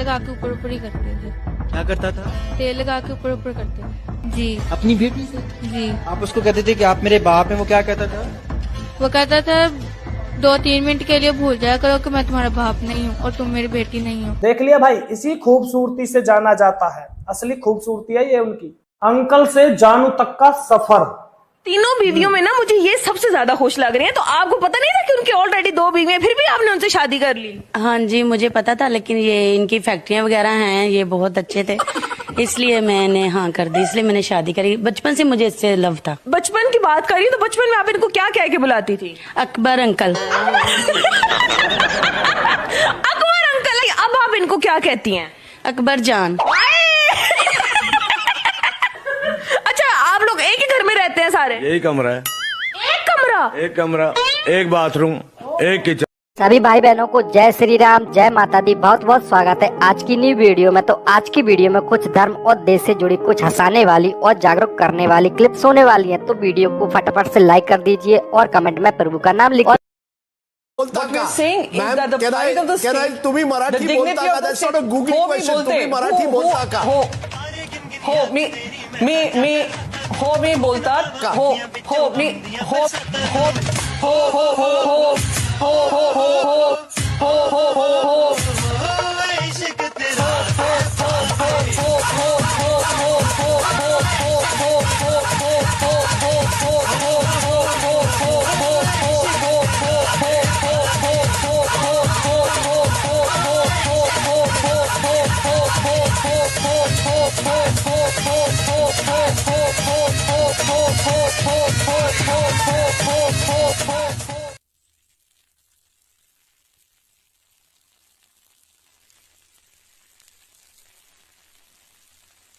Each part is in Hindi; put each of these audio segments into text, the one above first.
लगा के ऊपर ऊपर ही करते थे। क्या करता था? तेल लगा के ऊपर ऊपर करते थे जी। अपनी बेटी से? जी। आप उसको कहते थे कि आप मेरे बाप हैं, वो क्या कहता था? वो कहता था 2-3 मिनट के लिए भूल जाया करो कि मैं तुम्हारा बाप नहीं हूँ और तुम मेरी बेटी नहीं हो। देख लिया भाई, इसी खूबसूरती से जाना जाता है, असली खूबसूरती है ये उनकी। अंकल से जानू तक का सफर। तीनों बीवियों में ना मुझे ये सबसे ज्यादा खुश लग रही है। तो आपको पता नहीं था कि उनकी ऑलरेडी 2 बीवी हैं, फिर भी आपने उनसे शादी कर ली? हाँ जी, मुझे पता था, लेकिन ये इनकी फैक्ट्रियां वगैरह हैं, ये बहुत अच्छे थे, इसलिए मैंने हाँ कर दी, इसलिए मैंने शादी करी। बचपन से मुझे इससे लव था। बचपन की बात करी तो बचपन में आप इनको क्या कह के बुलाती थी? अकबर अंकल। अकबर अंकल। अब आप इनको क्या कहती हैं? अकबर जान। अच्छा, आप लोग एक ही घर में रहते हैं सारे? यही कमरा है। एक कमरा, एक बाथरूम, एक किचन। सभी भाई बहनों को जय श्री राम, जय माता दी। बहुत बहुत स्वागत है आज की न्यू वीडियो में। तो आज की वीडियो में कुछ धर्म और देश से जुड़ी कुछ हंसाने वाली और जागरूक करने वाली क्लिप्स होने वाली हैं। तो वीडियो को फटाफट से लाइक कर दीजिए और कमेंट में प्रभु का नाम लिखिए। तुम्ही मराठी बोलता का? That's not a Google question. तुम्ही मराठी बोलता का? मी बोलतात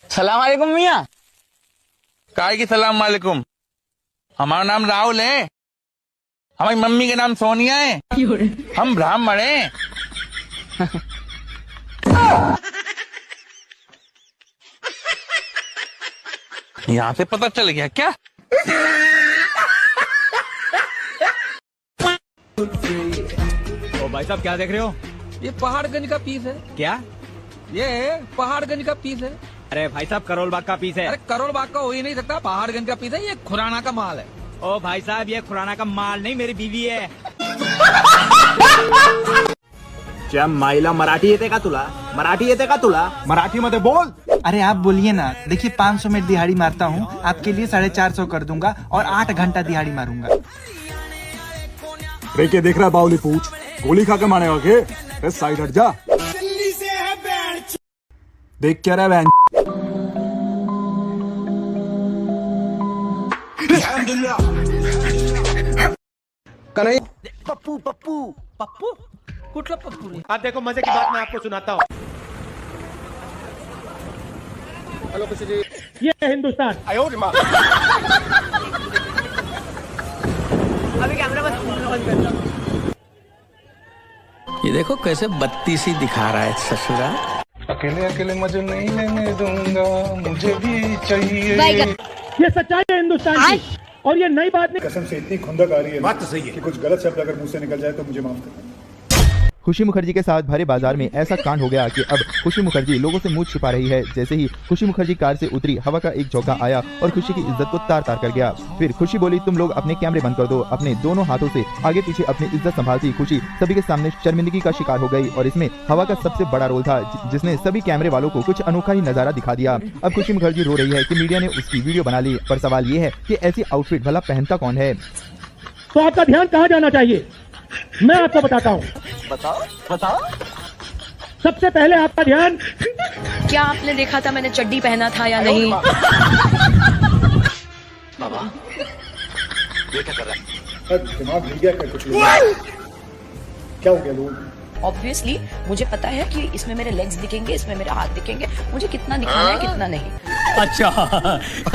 सलाम वालेकुम मियाँ। काय की सलाम वालेकुम। हमारा नाम राहुल है, हमारी मम्मी के नाम सोनिया है, हम ब्राह्मण हैं। यहाँ से पता चल गया क्या? ओ भाई साहब, क्या देख रहे हो? ये पहाड़गंज का पीस है। क्या? ये पहाड़गंज का पीस है। अरे भाई साहब, करोल बाग का पीस है। अरे करोल बाग का हो ही नहीं सकता, पहाड़गंज का पीस है। ये खुराना का माल है। ओ भाई साहब, ये खुराना का माल नहीं, मेरी बीवी है। क्या माइला मराठी येते का तुला? मराठी येते का तुला? मराठी मध्ये बोल। अरे आप बोलिए ना। देखिए 500 मिनट दिहाड़ी मारता हूँ, आपके लिए 450 कर दूंगा और 8 घंटा दिहाड़ी मारूंगा। रे के देख रहा है बावली पूछ, गोली खा के मारेगा के? साइड हट जा। देख क्या रहा है बहन? कन्हैया पप्पू पप्पू पप्पू कुठला पप्पू रे? आप देखो, मजे की बात मैं आपको सुनाता हूँ। हेलो खुशी जी, ये है हिंदुस्तान। अभी कैमरा बस ऑन कर लो। ये देखो कैसे बत्तीसी दिखा रहा है ससुरा। अकेले अकेले मजे नहीं लेने दूंगा, मुझे भी चाहिए। ये सच्चाई है हिंदुस्तान की, और ये नई बात नहीं। कसम से इतनी खुंदक आ रही है, बात तो सही है, कि कुछ गलत शब्द अगर मुंह से निकल जाए तो मुझे माफ करना। खुशी मुखर्जी के साथ भरे बाजार में ऐसा कांड हो गया कि अब खुशी मुखर्जी लोगों से मुंह छिपा रही है। जैसे ही खुशी मुखर्जी कार से उतरी, हवा का एक झोंका आया और खुशी की इज्जत को तार तार कर गया। फिर खुशी बोली, तुम लोग अपने कैमरे बंद कर दो। अपने दोनों हाथों से आगे पीछे अपनी इज्जत संभालती खुशी सभी के सामने शर्मिंदगी का शिकार हो गई, और इसमें हवा का सबसे बड़ा रोल था, जिसने सभी कैमरे वालों को कुछ अनोखा ही नजारा दिखा दिया। अब खुशी मुखर्जी रो रही है कि मीडिया ने उसकी वीडियो बना ली, पर सवाल ये है कि ऐसी आउटफिट भला पहनता कौन है? तो आपका ध्यान कहाँ जाना चाहिए, मैं आपको बताता हूँ। बताओ। सबसे पहले आपका ध्यान, क्या आपने देखा था मैंने चड्डी पहना था या नहीं? बाबा, ये क्या कर रहा है? दिमाग हिल गया क्या? कुछ क्या हो गया लोग? ऑब्वियसली मुझे पता है कि इसमें मेरे लेग्स दिखेंगे, इसमें मेरे हाथ दिखेंगे, मुझे कितना दिखाना है कितना नहीं। अच्छा,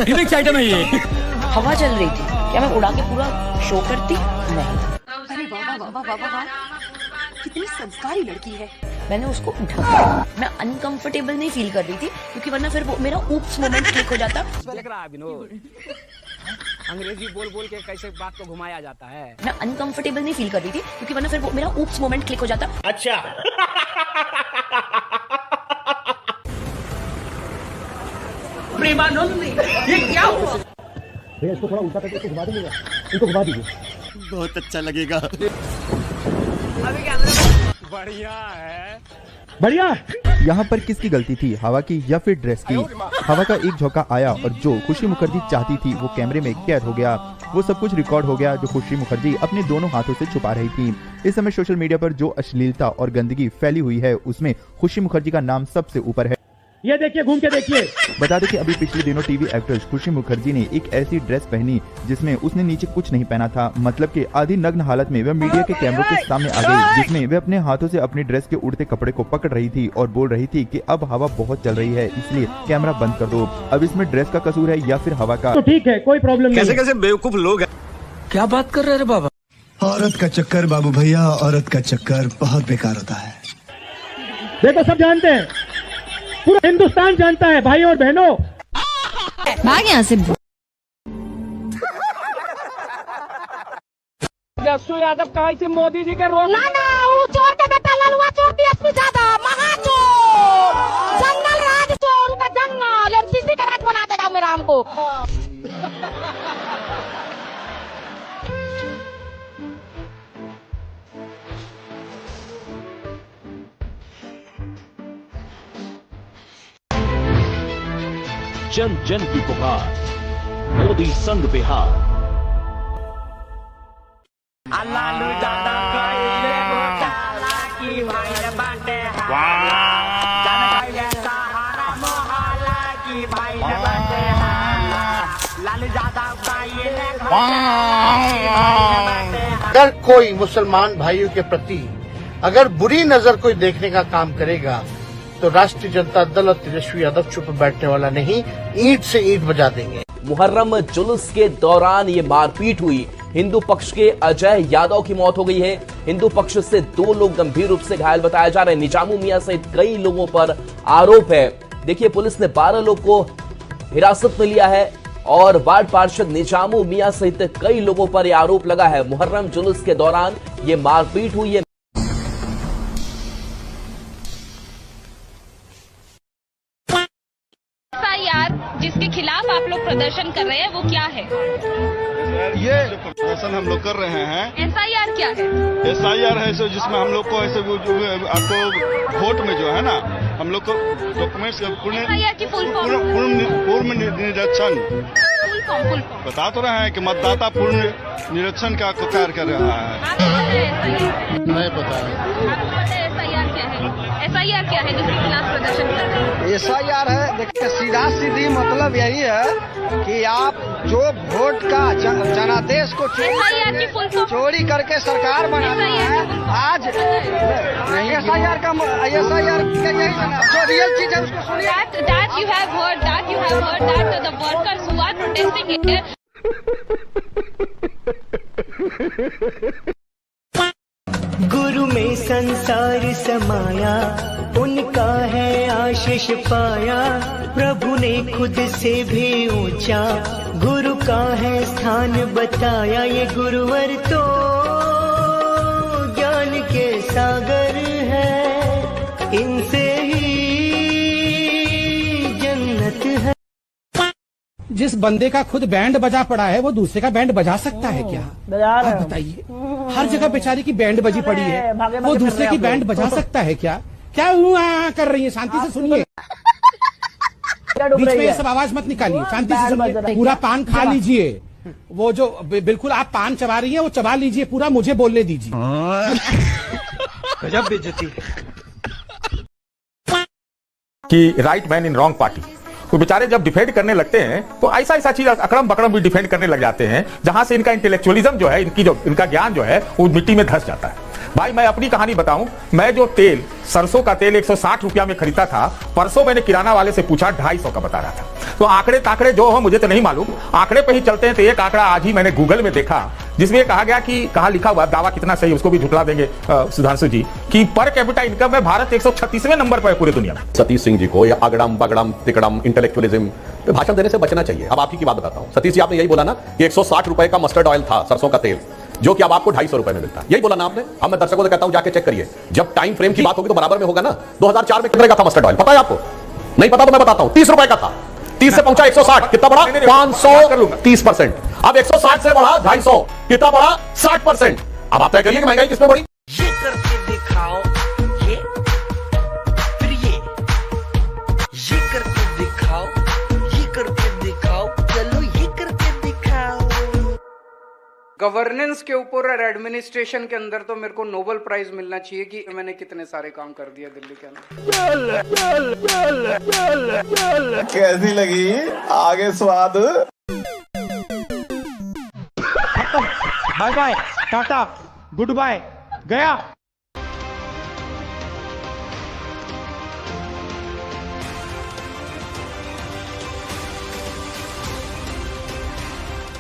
एक्साइटेड है ये। हवा चल रही थी, क्या मैं उड़ा के पूरा शो करती? नहीं। अरे वाह वाह वाह वाह वाह, कितनी संस्कारी लड़की है। मैंने उसको ढका। मैं अनकंफर्टेबल नहीं फील कर रही थी, क्योंकि वरना फिर वो मेरा ऊप्स मोमेंट क्लिक हो जाता। अंग्रेजी बोल बोल के कैसे बात को घुमाया जाता है। मैं अनकंफर्टेबल नहीं फील कर रही थी, क्योंकि वरना फिर वो मेरा ऊप्स मोमेंट क्लिक हो जाता। अच्छा। प्रेमानंद ने ये क्या हुआ? इसको थोड़ा उल्टा करके घुमा दीजिएगा, इनको घुमा दीजिए, बहुत अच्छा लगेगा। बढ़िया है, बढ़िया। यहाँ पर किसकी गलती थी, हवा की या फिर ड्रेस की? हवा का एक झोंका आया और जो खुशी मुखर्जी चाहती थी वो कैमरे में कैद हो गया। वो सब कुछ रिकॉर्ड हो गया जो खुशी मुखर्जी अपने दोनों हाथों से छुपा रही थी। इस समय सोशल मीडिया पर जो अश्लीलता और गंदगी फैली हुई है उसमें खुशी मुखर्जी का नाम सबसे ऊपर है। ये देखिए, घूम के देखिए। बता दें कि अभी पिछले दिनों टीवी एक्ट्रेस खुशी मुखर्जी ने एक ऐसी ड्रेस पहनी जिसमें उसने नीचे कुछ नहीं पहना था, मतलब कि आधी नग्न हालत में वह मीडिया के कैमरों के सामने आ गई, जिसमें वह अपने हाथों से अपनी ड्रेस के उड़ते कपड़े को पकड़ रही थी और बोल रही थी कि अब हवा बहुत चल रही है इसलिए कैमरा बंद कर दो। अब इसमें ड्रेस का कसूर है या फिर हवा का? तो ठीक है, कोई प्रॉब्लम नहीं। कैसे कैसे बेवकूफ लोग हैं। क्या बात कर रहे रे बाबा? औरत का चक्कर बाबू भैया, औरत का चक्कर बहुत बेकार होता है। देखो सब जानते हैं, पूरा हिंदुस्तान जानता है भाई और बहनों। भाग यहाँ से। जस्सू यादव कहा थी मोदी जी के रोल चोर का बेटा ललुआ चोर डीएसपी ज्यादा महाचोर जंगल राज चोर उनका जंगल एमसीसी का राज बना देगा मेरा हमको। जन जन की पुकार, मोदी संग बिहार। लालू दादा अगर कोई मुसलमान भाइयों के प्रति अगर बुरी नजर कोई देखने का काम करेगा तो राष्ट्रीय जनता दल और तेजस्वी यादव चुप बैठने वाला नहीं, ईंट से ईंट बजा देंगे। मुहर्रम जुलूस के दौरान ये मारपीट हुई। हिंदू पक्ष के अजय यादव की मौत हो गई है। हिंदू पक्ष से 2 लोग गंभीर रूप से घायल बताए जा रहे हैं। निजामू मियां सहित कई लोगों पर आरोप है। देखिए, पुलिस ने 12 लोग को हिरासत में लिया है और वार्ड पार्षद निजामू मियां सहित कई लोगों पर यह आरोप लगा है। मुहर्रम जुलूस के दौरान ये मारपीट हुई है। जिसके खिलाफ आप लोग प्रदर्शन कर रहे हैं वो क्या है? ये जो प्रदर्शन हम लोग कर रहे हैं, एसआईआर क्या है? एसआईआर है जिसमें हम लोग को ऐसे आपको वोट में जो है ना, हम लोग को डॉक्यूमेंट्स पूर्ण निरीक्षण बता तो रहे हैं कि मतदाता पूर्ण निरीक्षण का कार्य कर रहा है। नहीं पता एसआईआर क्या है? एसआईआर क्या है जिसके खिलाफ प्रदर्शन कर रहे हैं? एसआईआर है, देखिए सीधा सीधी मतलब यही है कि आप जो वोट का जनादेश को चोरी करके सरकार बनाना है। आज एसआईआर का यही जो रियल चीज है उसको सुनिए। That you have heard that the workers who are protesting here. गुरु में संसार समाया, उनका है आशीष पाया। प्रभु ने खुद से भी ऊंचा गुरु का है स्थान बताया। ये गुरुवर तो ज्ञान के सागर है, इनसे ही जन्नत है। जिस बंदे का खुद बैंड बजा पड़ा है वो दूसरे का बैंड बजा सकता है क्या? आप बताइए, हर जगह बेचारी की बैंड बजी पड़ी है, वो दूसरे की बैंड बजा सकता है क्या? क्या कर रही है? शांति से सुनिए, बीच में ये सब आवाज मत निकालिए, शांति से सुनिए। पूरा पान खा लीजिए, वो जो बिल्कुल आप पान चबा रही है वो चबा लीजिए पूरा, मुझे बोलने दीजिए। गजब बेइज्जती कि right man in wrong party. तो बेचारे जब डिफेंड करने लगते हैं तो ऐसा चीज अकड़म बकड़म भी डिफेंड करने लग जाते हैं, जहां से इनका इंटेलेक्चुअलिज्म जो है, इनका ज्ञान जो है वो मिट्टी में धंस जाता है। भाई मैं अपनी कहानी बताऊं, मैं जो तेल सरसों का तेल 160 रुपया में खरीदा था, परसों मैंने किराना वाले से पूछा 250 का बता रहा था। तो आंकड़े ताकड़े जो हो मुझे तो नहीं मालूम, आंकड़े पे ही चलते हैं। तो एक आंकड़ा आज ही मैंने गूगल में देखा जिसमें कहा गया कि कहा लिखा हुआ, दावा कितना सही उसको भी झुठला देंगे सुधांशु जी, कि पर कैपिटा इनकम में भारत 136वें नंबर पर है पूरी दुनिया में। सतीश सिंह जी को ये अगड़म बगड़म तिकड़म इंटेलेक्चुअलिज्म पे भाषण देने से बचना चाहिए। अब आपकी बात बताता हूं, सतीश जी आपने यही बोला ना कि 160 रुपए का मस्टर्ड ऑयल था, सरसों का तेल, जो कि अब आपको 250 रुपए में मिलता है, यही बोला ना आपने। अब मैं दर्शकों से कहता हूं जाके चेक करिए, जब टाइम फ्रेम की बात होगी तो बराबर में होगा ना। 2004 में कितने का था मस्टर्ड ऑयल, पता है आपको? नहीं पता तो मैं बताता हूं, 30 रुपए का था। 30 से पहुंचा 160, कितना बढ़ा? 530%। अब 160 से बढ़ा 250, कितना बढ़ा? 60%। अब आप तय करिए कि महंगाई किसमें बढ़ी? ये करके दिखाओ, ये फिर ये करके दिखाओ, ये करके दिखाओ, चलो ये करके दिखाओ। गवर्नेंस के ऊपर और एडमिनिस्ट्रेशन के अंदर तो मेरे को नोबेल प्राइज मिलना चाहिए कि मैंने कितने सारे काम कर दिया दिल्ली के अंदर। कैसी लगी आगे स्वाद? Bye bye, tata, good bye, गया।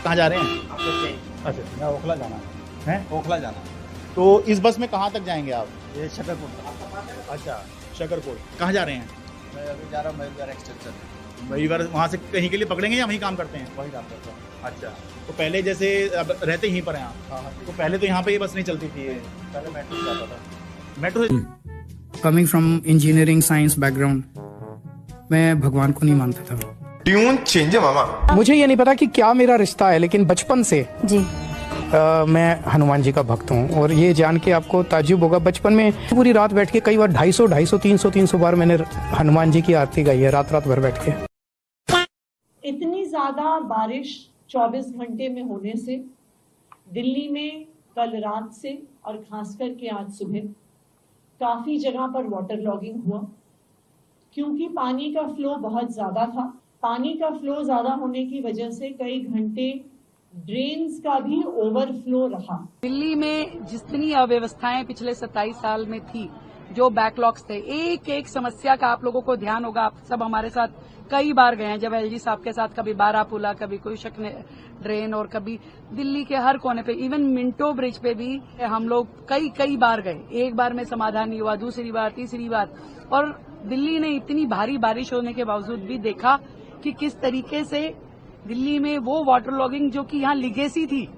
कहाँ जा रहे हैं? अच्छा, ओखला जाना है? ओखला जाना। तो इस बस में कहाँ तक जाएंगे आप? ये शकरपुर। अच्छा, शकरपुर। कहाँ जा रहे हैं? मैं अभी जा रहा हूँ महिवार एक्सटेंशन। महिवार वहाँ से कहीं के लिए पकड़ेंगे या वहीं काम करते हैं? वहीं काम करते हैं। अच्छा, तो पहले जैसे अब रहते यहीं पर हैं आप? हाँ। तो पहले तो यहाँ पे ये बस नहीं चलती थी? पहले मेट्रो जाता था। Metro. Coming from engineering science background, मैं भगवान को नहीं मानता था। ट्यून चेंज है मामा। मुझे ये नहीं पता कि क्या मेरा रिश्ता है, लेकिन बचपन से जी मैं हनुमान जी का भक्त हूँ। और ये जान के आपको ताज्जुब होगा, बचपन में पूरी रात बैठ के कई बार 250, 300 बार मैंने हनुमान जी की आरती गाई है, रात भर बैठ के। इतनी ज्यादा बारिश 24 घंटे में होने से दिल्ली में कल रात से और खासकर के आज सुबह काफी जगह पर वाटर लॉगिंग हुआ, क्योंकि पानी का फ्लो बहुत ज्यादा था। पानी का फ्लो ज्यादा होने की वजह से कई घंटे ड्रेन्स का भी ओवरफ्लो रहा। दिल्ली में जितनी अव्यवस्थाएं पिछले 27 साल में थी, जो बैकलॉग्स थे, एक एक समस्या का आप लोगों को ध्यान होगा। आप सब हमारे साथ कई बार गए हैं, जब एलजी साहब के साथ कभी बारापुला, कभी कोई शक ड्रेन, और कभी दिल्ली के हर कोने पे, इवन मिंटो ब्रिज पे भी हम लोग कई बार गए। एक बार में समाधान नहीं हुआ, दूसरी बार, तीसरी बार। और दिल्ली ने इतनी भारी बारिश होने के बावजूद भी देखा कि किस तरीके से दिल्ली में वो वाटर लॉगिंग जो कि यहाँ लिगेसी थी,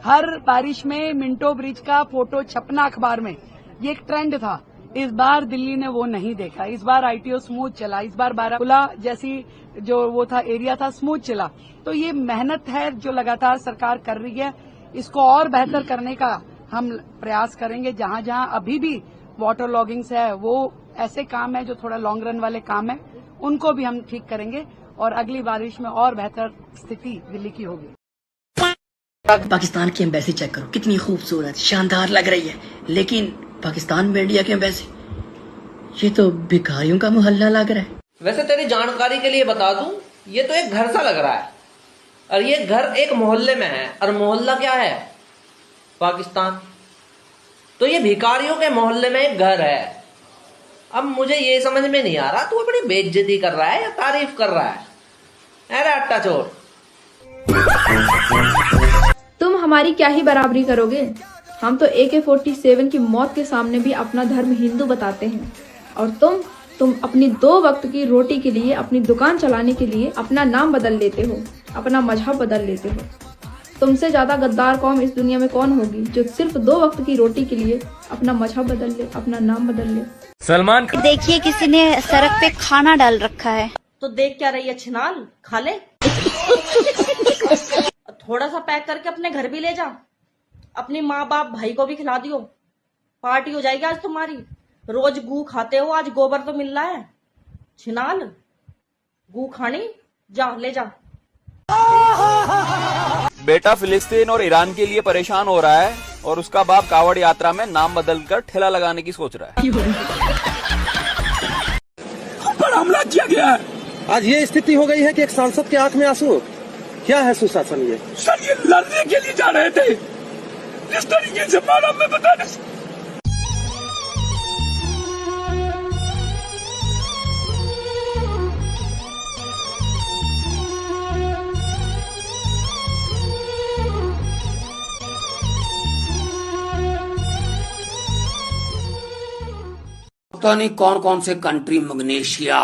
हर बारिश में मिंटो ब्रिज का फोटो छपना अखबार में, ये एक ट्रेंड था। इस बार दिल्ली ने वो नहीं देखा। इस बार आईटीओ स्मूथ चला, इस बार बारापुला जैसी जो वो था एरिया था स्मूथ चला। तो ये मेहनत है जो लगातार सरकार कर रही है, इसको और बेहतर करने का हम प्रयास करेंगे। जहां जहां अभी भी वाटर लॉगिंग्स है, वो ऐसे काम है जो थोड़ा लॉन्ग रन वाले काम है, उनको भी हम ठीक करेंगे और अगली बारिश में और बेहतर स्थिति दिल्ली की होगी। पाकिस्तान की एम्बेसी चेक करो, कितनी खूबसूरत शानदार लग रही है, लेकिन पाकिस्तान में इंडिया की एम्बेसी, ये तो भिखारियों का मोहल्ला लग रहा है। वैसे तेरी जानकारी के लिए बता दूं, ये तो एक घर सा लग रहा है, और ये घर एक मोहल्ले में है, और मोहल्ला क्या है? पाकिस्तान। तो ये भिखारियों के मोहल्ले में एक घर है। अब मुझे ये समझ में नहीं आ रहा, तू बड़ी बेइज्जती कर रहा है या तारीफ कर रहा है? अरे अट्टा चोर, तुम हमारी क्या ही बराबरी करोगे? हम तो AK-47 की मौत के सामने भी अपना धर्म हिंदू बताते हैं, और तुम अपनी 2 वक्त की रोटी के लिए, अपनी दुकान चलाने के लिए अपना नाम बदल लेते हो, अपना मजहब बदल लेते हो। तुमसे ज्यादा गद्दार कौम इस दुनिया में कौन होगी जो सिर्फ 2 वक्त की रोटी के लिए अपना मजहब बदल ले, अपना नाम बदल ले। सलमान, देखिए किसी ने सड़क पे खाना डाल रखा है, तो देख क्या रही है छिनाल, खा ले। थोड़ा सा पैक करके अपने घर भी ले जा, अपनी माँ बाप भाई को भी खिला दियो, पार्टी हो जाएगी आज तुम्हारी। रोज गू खाते हो, आज गोबर तो मिल रहा है। छिनाल, गू खानी, जा ले जा। बेटा फिलिस्तीन और ईरान के लिए परेशान हो रहा है, और उसका बाप कावड़ यात्रा में नाम बदलकर ठेला लगाने की सोच रहा है। पर हमला किया गया है। आज ये स्थिति हो गई है कि एक सांसद के आंख में आंसू। क्या है सुशासन ये? सर, ये लड़ने के लिए जा रहे थे, जिस तरीके से मारा मैं बता नहीं सकता। पता नहीं कौन कौन से कंट्री, मग्नेशिया,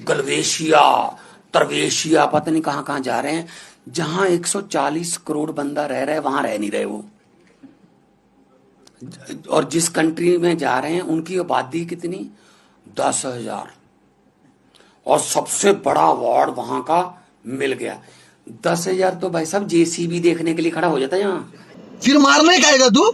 गलवेशिया, तरवेशिया, पता नहीं कहां कहां जा रहे हैं, जहां 140 करोड़ बंदा रह रहा है, वहां रह नहीं रहे वो। और जिस कंट्री में जा रहे हैं उनकी आबादी कितनी? 10,000। और सबसे बड़ा अवार्ड वहां का मिल गया। 10,000 तो भाई साहब जेसीबी देखने के लिए खड़ा हो जाता है यहाँ। फिर मारने का आएगा तू।